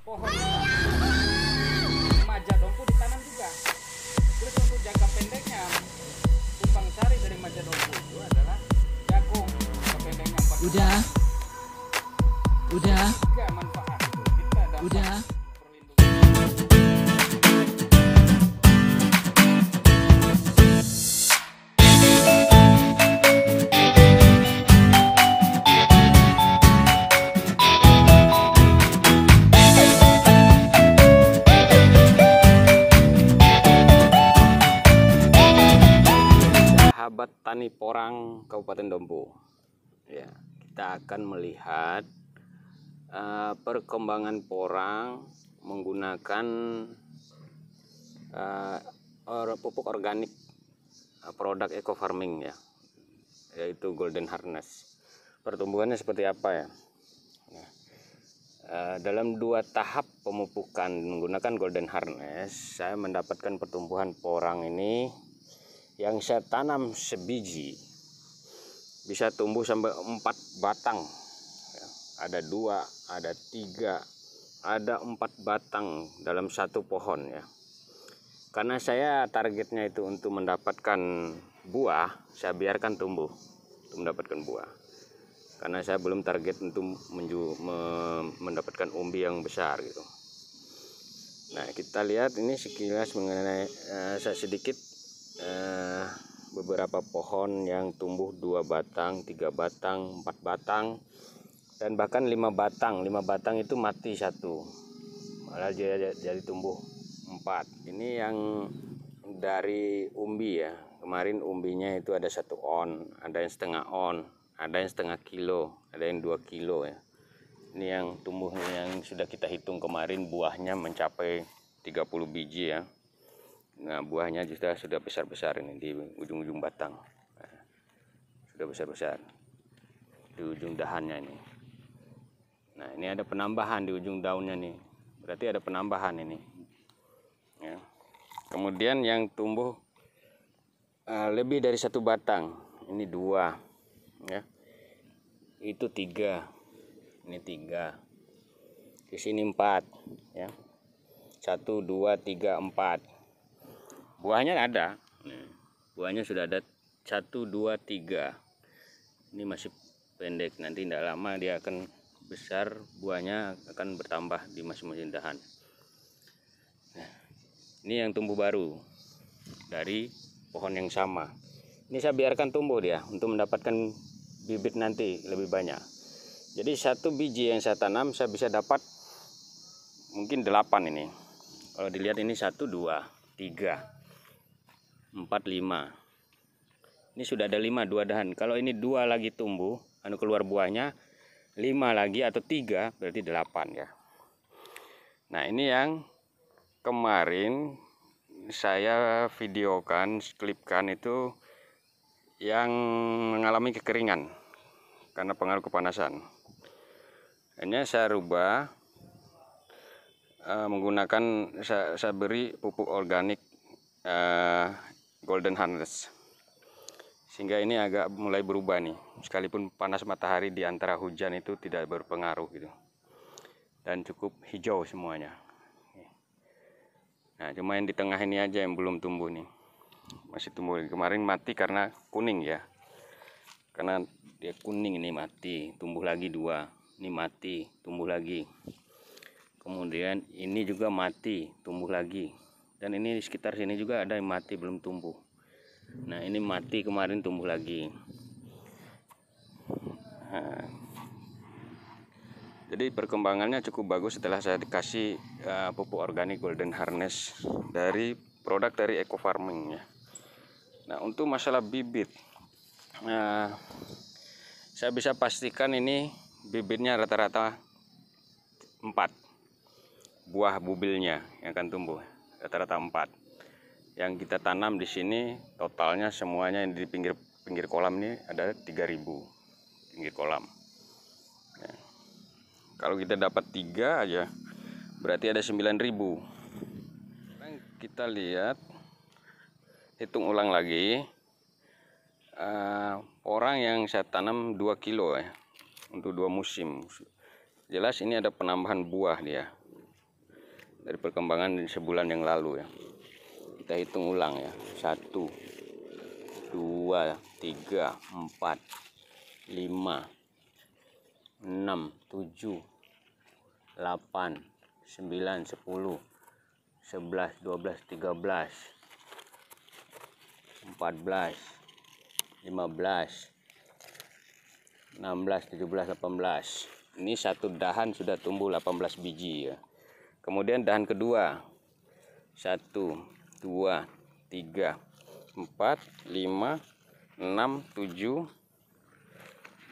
pohon maja dompu ditanam juga. Terus untuk jangka pendeknya, tumpang sari dari maja dompu itu adalah jagung. Jangka pendeknya 4 Udah. Tiga manfaat itu. Kita dapat Udah. perlindungan. Sahabat Tani Porang Kabupaten Dompu, ya, kita akan melihat perkembangan porang menggunakan pupuk organik produk eco farming, ya, yaitu Golden Harness. Pertumbuhannya seperti apa, ya? Dalam 2 tahap pemupukan menggunakan Golden Harness, saya mendapatkan pertumbuhan porang ini yang saya tanam sebiji bisa tumbuh sampai 4 batang, ya. Ada 2, ada 3, ada 4 batang dalam satu pohon, ya. Karena saya targetnya itu untuk mendapatkan buah, saya biarkan tumbuh untuk mendapatkan buah. Karena saya belum target untuk mendapatkan umbi yang besar gitu. Nah, kita lihat ini sekilas mengenai sedikit beberapa pohon yang tumbuh 2 batang, 3 batang, 4 batang, dan bahkan 5 batang. 5 batang itu mati 1, malah jadi tumbuh 4. Ini yang dari umbi, ya. Kemarin umbinya itu ada 1 on, ada yang setengah on, ada yang setengah kilo, ada yang 2 kilo, ya. Ini yang tumbuh yang sudah kita hitung kemarin, buahnya mencapai 30 biji, ya. Nah, buahnya sudah besar-besar ini di ujung-ujung batang. Nah, sudah besar-besar di ujung dahannya ini. Nah, ini ada penambahan di ujung daunnya nih. Berarti ada penambahan ini, ya. Kemudian yang tumbuh lebih dari 1 batang, ini 2, ya. Itu 3. Ini 3. Di sini 4, ya. 1, 2, 3, 4. Buahnya ada. Nah, buahnya sudah ada 1, 2, 3. Ini masih pendek, nanti tidak lama dia akan besar, buahnya akan bertambah di masing-masing dahan. Nah, ini yang tumbuh baru dari pohon yang sama. Ini saya biarkan tumbuh dia untuk mendapatkan bibit nanti lebih banyak. Jadi 1 biji yang saya tanam saya bisa dapat mungkin 8 ini. Kalau dilihat ini 1, 2, 3, 4, 5. Ini sudah ada 5, 2 dahan. Kalau ini 2 lagi tumbuh, keluar buahnya, 5 lagi atau 3 berarti 8, ya. Nah, ini yang kemarin saya videokan, klipkan itu yang mengalami kekeringan karena pengaruh kepanasan. Ini saya rubah menggunakan saya beri pupuk organik Golden Harness, sehingga ini agak mulai berubah nih. Sekalipun panas matahari di antara hujan itu tidak berpengaruh gitu, dan cukup hijau semuanya. Nah, cuma yang di tengah ini aja yang belum tumbuh nih, masih tumbuh. Kemarin mati karena kuning, ya, karena dia kuning, ini mati, tumbuh lagi 2, ini mati, tumbuh lagi. Kemudian ini juga mati, tumbuh lagi. Dan ini di sekitar sini juga ada yang mati belum tumbuh. Nah, ini mati kemarin, tumbuh lagi. Nah, jadi perkembangannya cukup bagus setelah saya dikasih pupuk organik Golden Harness dari produk dari eco farming, ya. Nah, untuk masalah bibit, saya bisa pastikan ini bibitnya rata-rata 4 buah bubilnya yang akan tumbuh, rata-rata 4. Yang kita tanam di sini totalnya semuanya yang di pinggir kolam ini ada 3.000 pinggir kolam. Ya. Kalau kita dapat 3 aja berarti ada 9.000. Sekarang kita lihat, hitung ulang lagi. Orang yang saya tanam 2 kilo, ya, untuk 2 musim. Jelas ini ada penambahan buah dia. dari perkembangan sebulan yang lalu ya. Kita hitung ulang ya. 1, 2, 3, 4, 5, 6, 7, 8, 9, 10, 11, 12, 13, 14, 15, 16, 17, 18. Ini satu dahan sudah tumbuh 18 biji ya. Kemudian dahan kedua 1, 2, 3, 4, 5, 6, 7,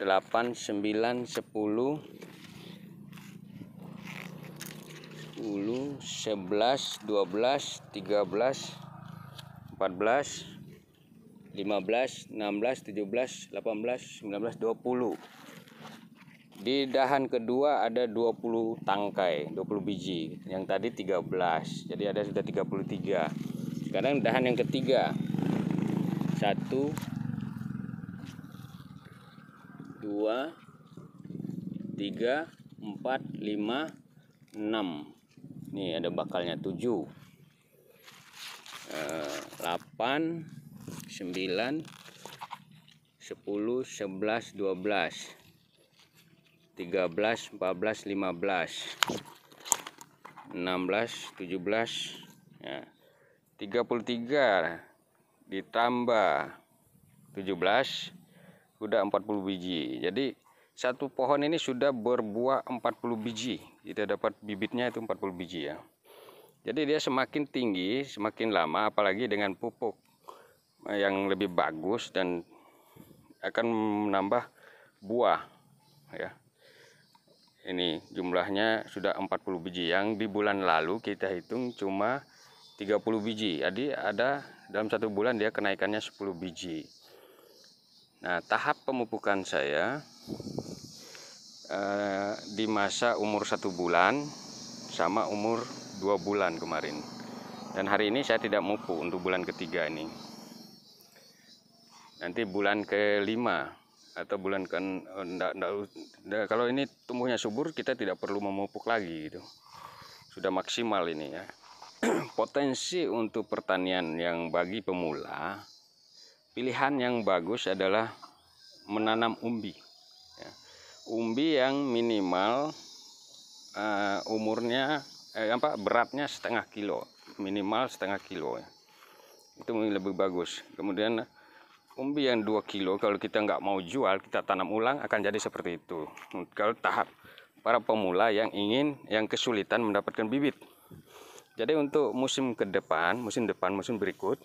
8, 9, 10, 11, 12, 13, 14, 15, 16, 17, 18, 19, 20. Di dahan kedua ada 20 tangkai, 20 biji. Yang tadi 13. Jadi ada sudah 33. Sekarang dahan yang ketiga. 1, 2, 3, 4, 5, 6. Nih ada bakalnya 7, 8, 9, 10, 11, 12, 13, 14, 15, 16, 17 ya. 33 ditambah 17 sudah 40 biji. Jadi satu pohon ini sudah berbuah 40 biji. Kita dapat bibitnya itu 40 biji ya. Jadi dia semakin tinggi, semakin lama, apalagi dengan pupuk yang lebih bagus dan akan menambah buah ya. Ini jumlahnya sudah 40 biji. Yang di bulan lalu kita hitung cuma 30 biji. Jadi ada dalam satu bulan dia kenaikannya 10 biji. Nah, tahap pemupukan saya di masa umur 1 bulan sama umur 2 bulan kemarin. Dan hari ini saya tidak mupuk untuk bulan ketiga ini. Nanti bulan ke-5 atau bulan kalau ini tumbuhnya subur kita tidak perlu memupuk lagi gitu. Sudah maksimal ini ya. Potensi untuk pertanian yang bagi pemula, pilihan yang bagus adalah menanam umbi ya. Umbi yang minimal umurnya beratnya setengah kilo, minimal setengah kilo ya. Itu lebih bagus. Kemudian umbi yang 2 kilo kalau kita nggak mau jual, kita tanam ulang akan jadi seperti itu. Kalau tahap para pemula yang kesulitan mendapatkan bibit. Jadi untuk musim berikut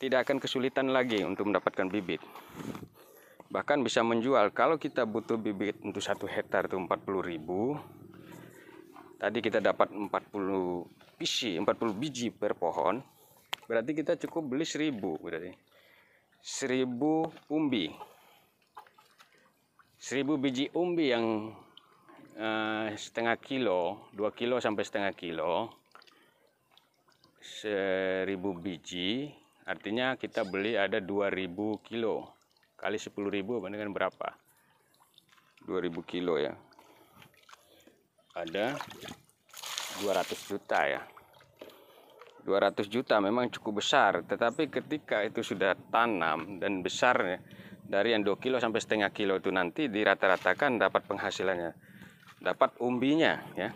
tidak akan kesulitan lagi untuk mendapatkan bibit. Bahkan bisa menjual. Kalau kita butuh bibit untuk 1 hektar itu 40.000. Tadi kita dapat 40 biji per pohon. Berarti kita cukup beli 1.000 berarti. 1.000 umbi. 1.000 biji umbi yang setengah kilo, 2 kilo sampai setengah kilo. 1.000 biji, artinya kita beli ada 2.000 kilo. Kali 10.000 dengan berapa? 2.000 kilo ya. Ada 200 juta ya. 200 juta memang cukup besar, tetapi ketika itu sudah tanam dan besarnya dari yang 2 kilo sampai setengah kilo itu nanti dirata-ratakan dapat penghasilannya, dapat umbinya ya.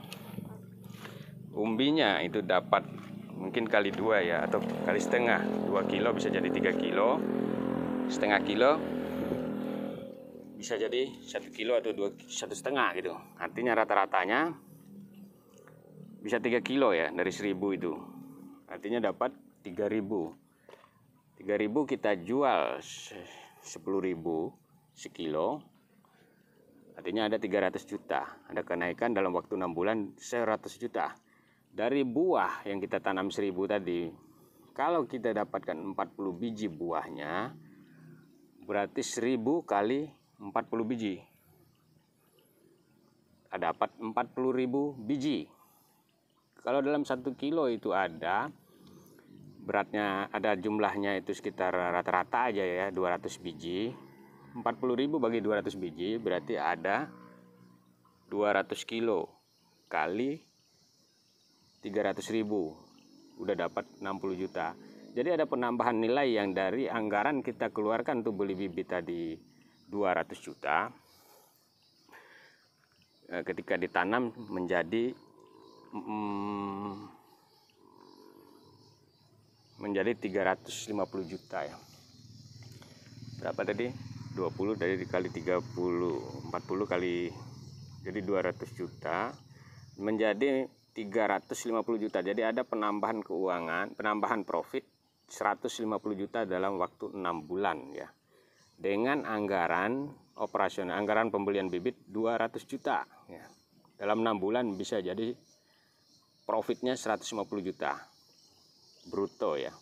Umbinya itu dapat mungkin kali 2 ya, atau kali setengah. 2 kilo bisa jadi 3 kilo, setengah kilo bisa jadi 1 kilo atau 1,5 gitu. Artinya rata-ratanya bisa 3 kilo ya dari 1.000 itu. Artinya dapat 3.000. 3.000 kita jual 10.000 sekilo. Artinya ada 300 juta. Ada kenaikan dalam waktu 6 bulan 100 juta. Dari buah yang kita tanam 1.000 tadi, kalau kita dapatkan 40 biji buahnya, berarti 1.000 kali 40 biji. Dapat 40.000 biji. Kalau dalam 1 kilo itu ada beratnya, ada jumlahnya itu sekitar rata-rata aja ya 200 biji. 40.000 bagi 200 biji berarti ada 200 kilo kali 300.000, udah dapat 60 juta. Jadi ada penambahan nilai yang dari anggaran kita keluarkan untuk beli bibit tadi 200 juta, ketika ditanam menjadi 350 juta ya. Berapa tadi? 20 dari dikali 30, 40 kali, jadi 200 juta menjadi 350 juta. Jadi ada penambahan keuangan, penambahan profit 150 juta dalam waktu 6 bulan ya. Dengan anggaran operasional, anggaran pembelian bibit 200 juta ya. Dalam 6 bulan bisa jadi profitnya 150 juta bruto ya.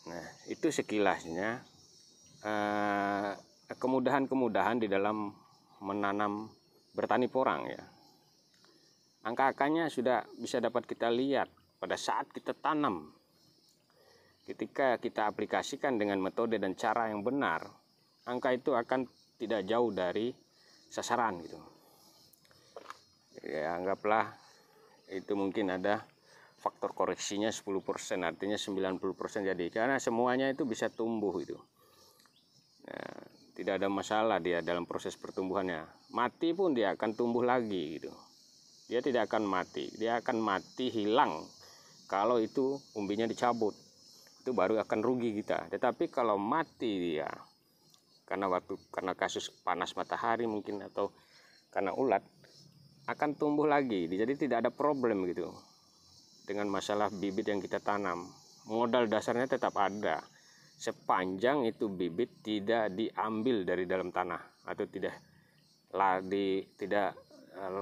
Nah, itu sekilasnya kemudahan-kemudahan di dalam menanam bertani porang ya. Angka-angkanya sudah bisa dapat kita lihat pada saat kita tanam. Ketika kita aplikasikan dengan metode dan cara yang benar, angka itu akan tidak jauh dari sasaran gitu. Ya, anggaplah itu mungkin ada faktor koreksinya 10%, artinya 90% jadi, karena semuanya itu bisa tumbuh itu. Nah, tidak ada masalah dia dalam proses pertumbuhannya. Mati pun dia akan tumbuh lagi gitu. Dia tidak akan mati, dia akan mati hilang kalau itu umbinya dicabut. Itu baru akan rugi kita. Tetapi kalau mati dia karena kasus panas matahari mungkin atau karena ulat, akan tumbuh lagi. Jadi tidak ada problem gitu dengan masalah bibit yang kita tanam. Modal dasarnya tetap ada sepanjang itu bibit tidak diambil dari dalam tanah atau tidak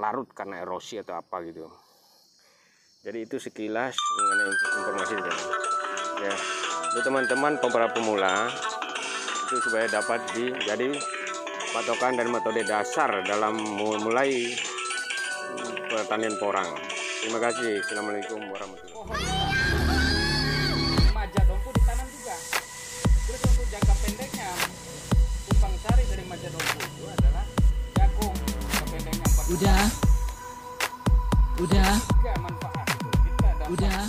larut karena erosi atau apa gitu. Jadi itu sekilas mengenai informasi ini ya. Untuk teman-teman para pemula itu supaya dapat jadi patokan dan metode dasar dalam mulai pertanian porang. Terima kasih. Assalamualaikum warahmatullahi wabarakatuh. Majadompu ditanam juga. Terus untuk jangka pendeknya, tumpang sari dari majadompu itu adalah jagung. Jangka pendeknya 4 Udah. Manfaat. Kita dapat Udah.